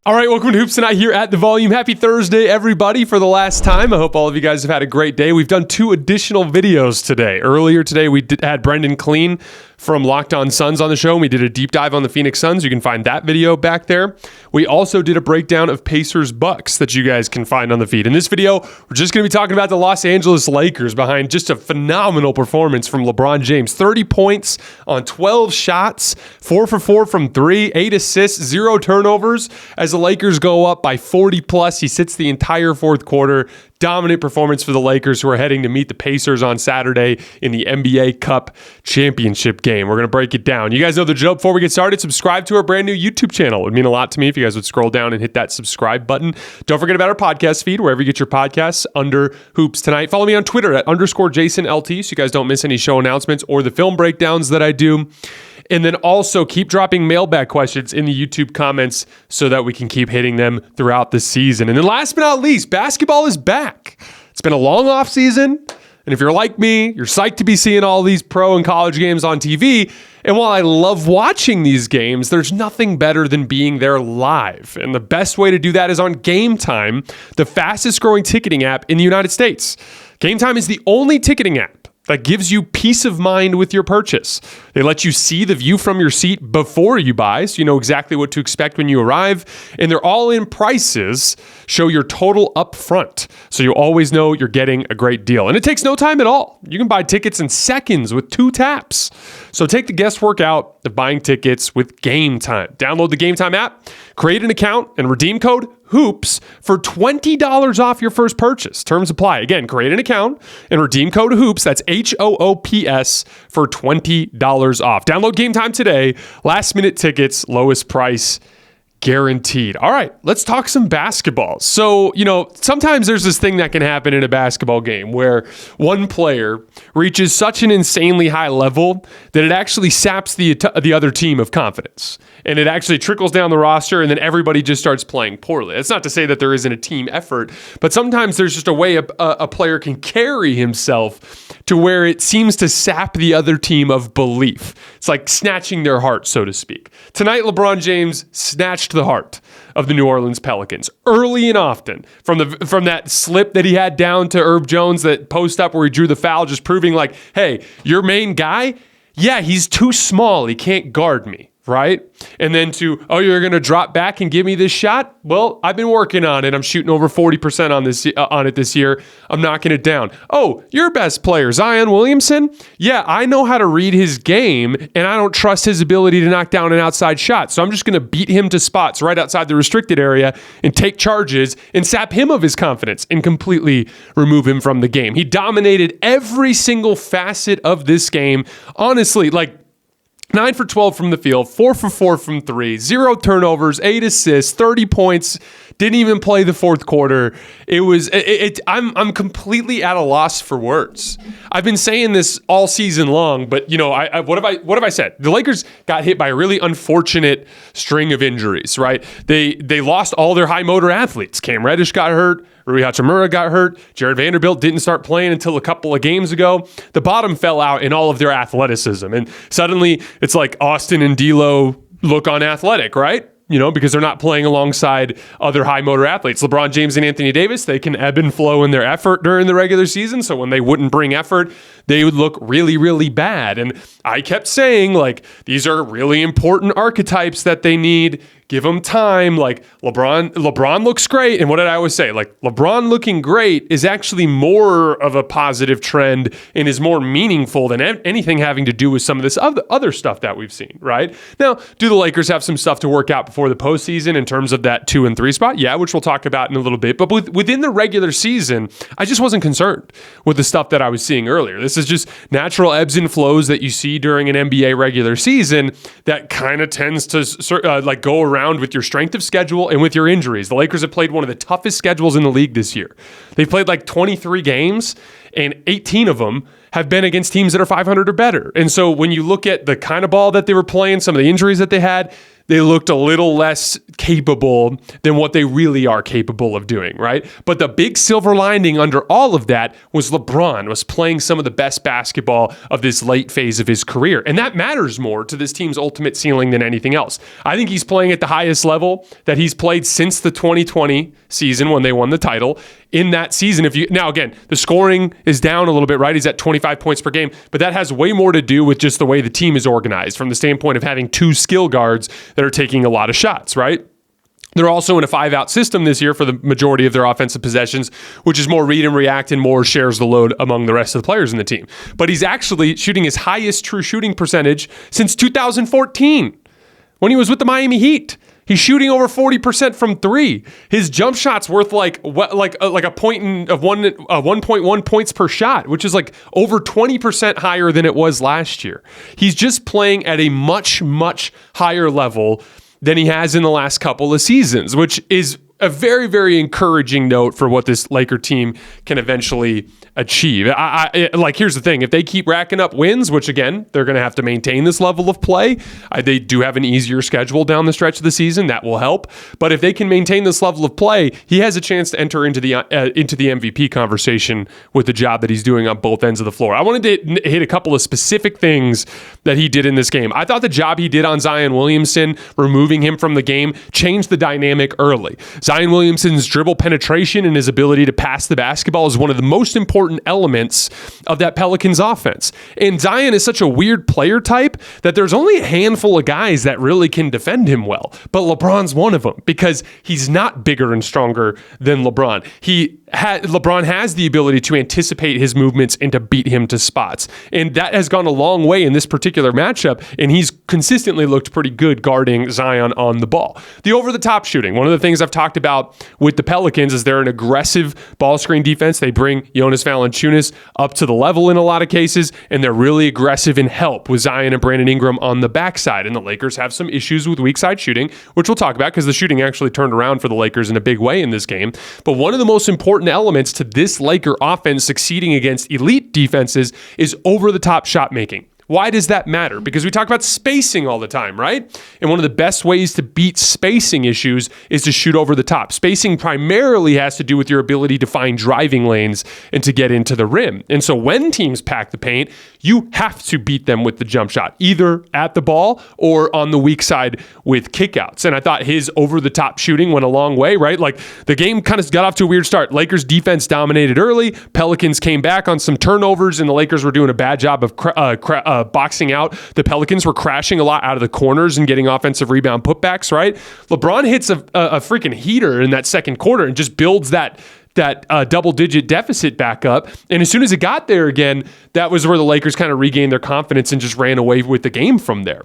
All right, welcome to Hoops Tonight here at The Volume. Happy Thursday, everybody, for the last time. I hope all of you guys have had a great day. We've done 2 additional videos today. Earlier today, we had Brendan Clean from Locked On Suns on the show, and we did a deep dive on the Phoenix Suns. You can find that video back there. We also did a breakdown of Pacers-Bucks that you guys can find on the feed. In this video, we're just going to be talking about the Los Angeles Lakers behind just a phenomenal performance from LeBron James. 30 points on 12 shots, 4 for 4 from 3, 8 assists, 0 turnovers. As the Lakers go up by 40 plus, he sits the entire fourth quarter. Dominant performance for the Lakers, who are heading to meet the Pacers on Saturday in the NBA Cup championship game. We're going to break it down. You guys know the drill. Before we get started, subscribe to our brand new YouTube channel. It would mean a lot to me if you guys would scroll down and hit that subscribe button. Don't forget about our podcast feed, wherever you get your podcasts, under Hoops Tonight. Follow me on Twitter at _JasonLT, so you guys don't miss any show announcements or the film breakdowns that I do. And then also keep dropping mailbag questions in the YouTube comments so that we can keep hitting them throughout the season. And then last but not least, basketball is back. It's been a long off season. And if you're like me, you're psyched to be seeing all these pro and college games on TV. And while I love watching these games, there's nothing better than being there live. And the best way to do that is on Game Time, the fastest growing ticketing app in the United States. Game Time is the only ticketing app that gives you peace of mind with your purchase. They let you see the view from your seat before you buy, so you know exactly what to expect when you arrive. And their all-in prices show your total up front, so you always know you're getting a great deal. And it takes no time at all. You can buy tickets in seconds with 2 taps. So take the guesswork out of buying tickets with Game Time. Download the Game Time app, create an account, and redeem code HOOPS for $20 off your first purchase. Terms apply. Again, create an account and redeem code HOOPS. That's HOOPS for $20 off. Download Game Time today. Last minute tickets, lowest price guaranteed. All right, let's talk some basketball. So, sometimes there's this thing that can happen in a basketball game where one player reaches such an insanely high level that it actually saps the other team of confidence. And it actually trickles down the roster, and then everybody just starts playing poorly. It's not to say that there isn't a team effort, but sometimes there's just a way a player can carry himself to where it seems to sap the other team of belief. It's like snatching their heart, so to speak. Tonight, LeBron James snatched the heart of the New Orleans Pelicans early and often from that slip that he had down to Herb Jones, that post up where he drew the foul, just proving like, hey, your main guy, yeah, he's too small. He can't guard me. Right? And then you're going to drop back and give me this shot? Well, I've been working on it. I'm shooting over 40% on it this year. I'm knocking it down. Oh, your best player, Zion Williamson? Yeah, I know how to read his game, and I don't trust his ability to knock down an outside shot. So I'm just going to beat him to spots right outside the restricted area and take charges and sap him of his confidence and completely remove him from the game. He dominated every single facet of this game. Honestly, 9 for 12 from the field, 4 for 4 from 3, 0 turnovers, 8 assists, 30 points, didn't even play the fourth quarter. I'm completely at a loss for words. I've been saying this all season long, but what have I said? The Lakers got hit by a really unfortunate string of injuries, right? They lost all their high motor athletes. Cam Reddish got hurt. Rui Hachimura got hurt. Jared Vanderbilt didn't start playing until a couple of games ago. The bottom fell out in all of their athleticism. And suddenly it's like Austin and D'Lo look unathletic, right? Because they're not playing alongside other high motor athletes. LeBron James and Anthony Davis, they can ebb and flow in their effort during the regular season. So when they wouldn't bring effort, they would look really, really bad. And I kept saying, these are really important archetypes that they need. Give them time. LeBron looks great. And what did I always say? LeBron looking great is actually more of a positive trend and is more meaningful than anything having to do with some of this other stuff that we've seen, right? Now, do the Lakers have some stuff to work out before the postseason in terms of that 2 and 3 spot? Yeah, which we'll talk about in a little bit. But within the regular season, I just wasn't concerned with the stuff that I was seeing earlier. This is just natural ebbs and flows that you see during an NBA regular season that kind of tends to go around with your strength of schedule and with your injuries. The Lakers have played one of the toughest schedules in the league this year. They've played 23 games, and 18 of them have been against teams that are 500 or better. And so when you look at the kind of ball that they were playing, some of the injuries that they had, they looked a little less capable than what they really are capable of doing, right? But the big silver lining under all of that was LeBron was playing some of the best basketball of this late phase of his career. And that matters more to this team's ultimate ceiling than anything else. I think he's playing at the highest level that he's played since the 2020 season when they won the title. In that season, now again, the scoring is down a little bit, right? He's at 25 points per game, but that has way more to do with just the way the team is organized from the standpoint of having two skill guards that are taking a lot of shots, right? They're also in a 5-out system this year for the majority of their offensive possessions, which is more read and react and more shares the load among the rest of the players in the team. But he's actually shooting his highest true shooting percentage since 2014 when he was with the Miami Heat. He's shooting over 40% from three. His jump shot's worth like a point of 1.1 points per shot, which is like over 20% higher than it was last year. He's just playing at a much, much higher level than he has in the last couple of seasons, which is a very, very encouraging note for what this Laker team can eventually achieve. Here's the thing. If they keep racking up wins, which again, they're going to have to maintain this level of play. They do have an easier schedule down the stretch of the season. That will help. But if they can maintain this level of play, he has a chance to enter into the MVP conversation with the job that he's doing on both ends of the floor. I wanted to hit a couple of specific things that he did in this game. I thought the job he did on Zion Williamson, removing him from the game, changed the dynamic early. Zion Williamson's dribble penetration and his ability to pass the basketball is one of the most important elements of that Pelicans offense. And Zion is such a weird player type that there's only a handful of guys that really can defend him well. But LeBron's one of them because he's not bigger and stronger than LeBron. LeBron has the ability to anticipate his movements and to beat him to spots. And that has gone a long way in this particular matchup, and he's consistently looked pretty good guarding Zion on the ball. The over-the-top shooting, one of the things I've talked about with the Pelicans is they're an aggressive ball screen defense. They bring Jonas Valanciunas up to the level in a lot of cases, and they're really aggressive in help with Zion and Brandon Ingram on the backside. And the Lakers have some issues with weak side shooting, which we'll talk about because the shooting actually turned around for the Lakers in a big way in this game. But one of the most important elements to this Laker offense succeeding against elite defenses is over-the-top shot making. Why does that matter? Because we talk about spacing all the time, right? And one of the best ways to beat spacing issues is to shoot over the top. Spacing primarily has to do with your ability to find driving lanes and to get into the rim. And so when teams pack the paint, you have to beat them with the jump shot, either at the ball or on the weak side with kickouts. And I thought his over-the-top shooting went a long way, right? Like the game kind of got off to a weird start. Lakers defense dominated early. Pelicans came back on some turnovers, and the Lakers were doing a bad job of boxing out. The Pelicans were crashing a lot out of the corners and getting offensive rebound putbacks, right? LeBron hits a freaking heater in that second quarter and just builds that double-digit deficit back up. And as soon as it got there again, that was where the Lakers kind of regained their confidence and just ran away with the game from there.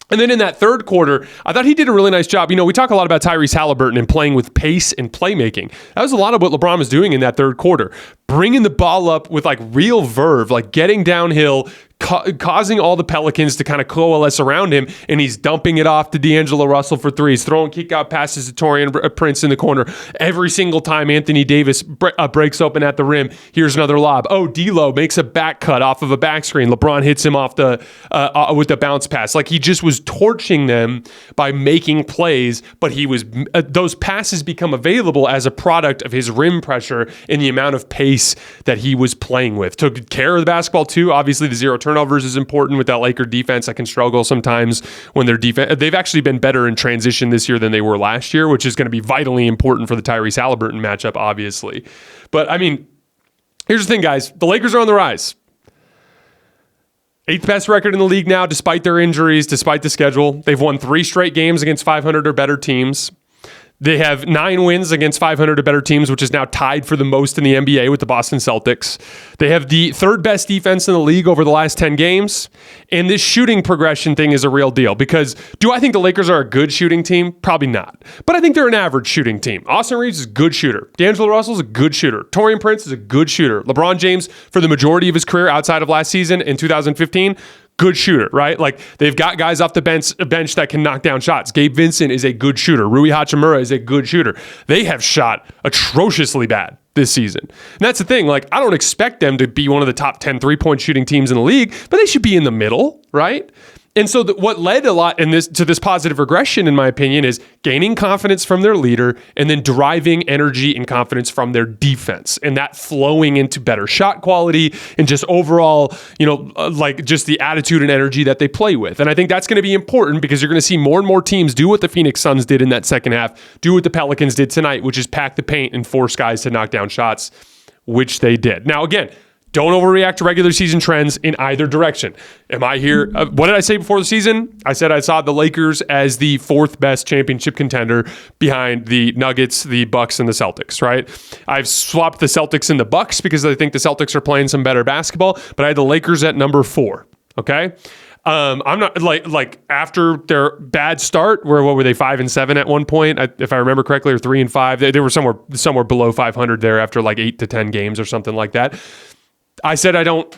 And then in that third quarter, I thought he did a really nice job. You know, we talk a lot about Tyrese Halliburton and playing with pace and playmaking. That was a lot of what LeBron was doing in that third quarter. Bringing the ball up with like real verve, like getting downhill, causing all the Pelicans to kind of coalesce around him, and he's dumping it off to D'Angelo Russell for threes, throwing kick-out passes to Taurean Prince in the corner. Every single time Anthony Davis breaks open at the rim, here's another lob. Oh, D'Lo makes a back cut off of a back screen. LeBron hits him off with the bounce pass. Like he just was torching them by making plays, but he was those passes become available as a product of his rim pressure and the amount of pace that he was playing with. Took care of the basketball too. Obviously, the zero turnovers is important with that Laker defense. I can struggle sometimes when their defense. They've actually been better in transition this year than they were last year, which is going to be vitally important for the Tyrese Halliburton matchup, obviously. But I mean, here's the thing, guys. The Lakers are on the rise. 8th best record in the league now, despite their injuries, despite the schedule. They've won 3 straight games against 500 or better teams. They have 9 wins against 500 or better teams, which is now tied for the most in the NBA with the Boston Celtics. They have the 3rd best defense in the league over the last 10 games. And this shooting progression thing is a real deal because do I think the Lakers are a good shooting team? Probably not. But I think they're an average shooting team. Austin Reeves is a good shooter. D'Angelo Russell is a good shooter. Taurean Prince is a good shooter. LeBron James, for the majority of his career outside of last season in 2015, good shooter, right? Like they've got guys off the bench that can knock down shots. Gabe Vincent is a good shooter. Rui Hachimura is a good shooter. They have shot atrociously bad this season. And that's the thing. Like, I don't expect them to be one of the top 10 3-point shooting teams in the league, but they should be in the middle, right? And so what led a lot to this positive regression, in my opinion, is gaining confidence from their leader and then deriving energy and confidence from their defense, and that flowing into better shot quality and just overall, like just the attitude and energy that they play with. And I think that's going to be important because you're going to see more and more teams do what the Phoenix Suns did in that second half, do what the Pelicans did tonight, which is pack the paint and force guys to knock down shots, which they did. Now, again, don't overreact to regular season trends in either direction. Am I here? What did I say before the season? I said I saw the Lakers as the fourth best championship contender behind the Nuggets, the Bucks, and the Celtics, right? I've swapped the Celtics and the Bucks because I think the Celtics are playing some better basketball, but I had the Lakers at number 4, okay? I'm not like after their bad start, what were they, 5-7 at one point, if I remember correctly, or 3-5. They were somewhere below 500 there after like 8 to 10 games or something like that. I said I don't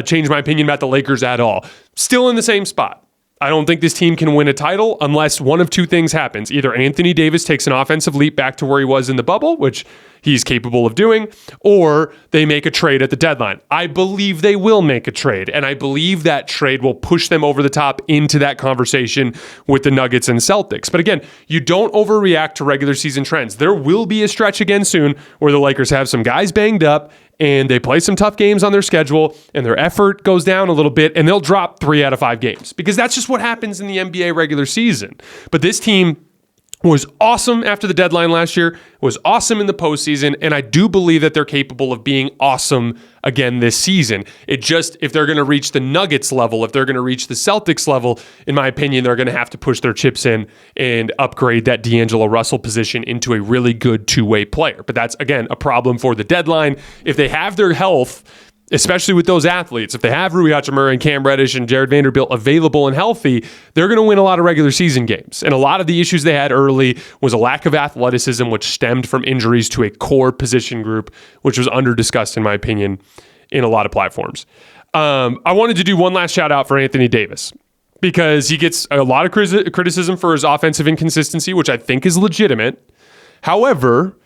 change my opinion about the Lakers at all. Still in the same spot. I don't think this team can win a title unless one of two things happens. Either Anthony Davis takes an offensive leap back to where he was in the bubble, which he's capable of doing, or they make a trade at the deadline. I believe they will make a trade, and I believe that trade will push them over the top into that conversation with the Nuggets and Celtics. But again, you don't overreact to regular season trends. There will be a stretch again soon where the Lakers have some guys banged up and they play some tough games on their schedule and their effort goes down a little bit and they'll drop 3 out of 5 games because that's just what happens in the NBA regular season. But this team was awesome after the deadline last year, was awesome in the postseason, and I do believe that they're capable of being awesome again this season. It just, if they're going to reach the Nuggets level, if they're going to reach the Celtics level, in my opinion, they're going to have to push their chips in and upgrade that D'Angelo Russell position into a really good two-way player. But that's, again, a problem for the deadline. If they have their health, especially with those athletes, if they have Rui Hachimura and Cam Reddish and Jared Vanderbilt available and healthy, they're going to win a lot of regular season games. And a lot of the issues they had early was a lack of athleticism, which stemmed from injuries to a core position group, which was under-discussed, in my opinion, in a lot of platforms. I wanted to do one last shout out for Anthony Davis because he gets a lot of criticism for his offensive inconsistency, which I think is legitimate. However,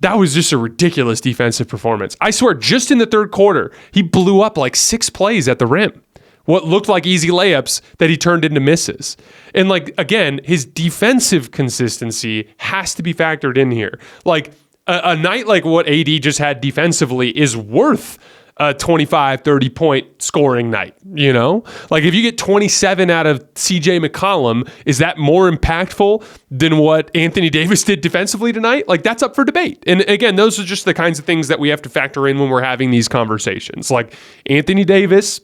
that was just a ridiculous defensive performance. I swear, just in the third quarter, he blew up like 6 plays at the rim. What looked like easy layups that he turned into misses. And like, again, his defensive consistency has to be factored in here. Like a night like what AD just had defensively is worth a 25, 30-point scoring night, you know? Like if you get 27 out of CJ McCollum, is that more impactful than what Anthony Davis did defensively tonight? Like that's up for debate. And again, those are just the kinds of things that we have to factor in when we're having these conversations. Like Anthony Davis,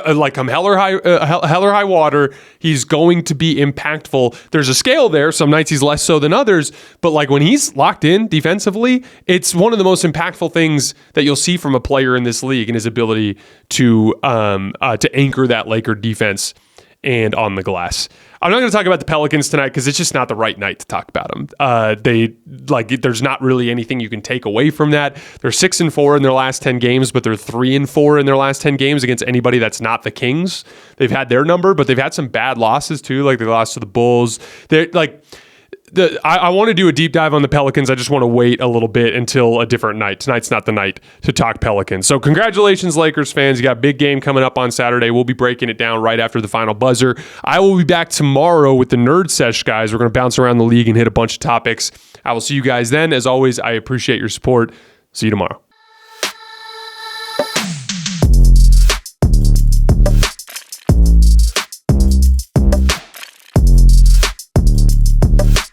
like come hell or high water, he's going to be impactful. There's a scale there. Some nights he's less so than others, but like when he's locked in defensively, it's one of the most impactful things that you'll see from a player in this league and his ability to anchor that Laker defense and on the glass. I'm not going to talk about the Pelicans tonight because it's just not the right night to talk about them. There's not really anything you can take away from that. They're 6-4 in their last 10 games, but they're 3-4 in their last 10 games against anybody that's not the Kings. They've had their number, but they've had some bad losses too. Like they lost to the Bulls. They're like, I want to do a deep dive on the Pelicans. I just want to wait a little bit until a different night. Tonight's not the night to talk Pelicans. So congratulations, Lakers fans. You got a big game coming up on Saturday. We'll be breaking it down right after the final buzzer. I will be back tomorrow with the Nerd Sesh, guys. We're going to bounce around the league and hit a bunch of topics. I will see you guys then. As always, I appreciate your support. See you tomorrow.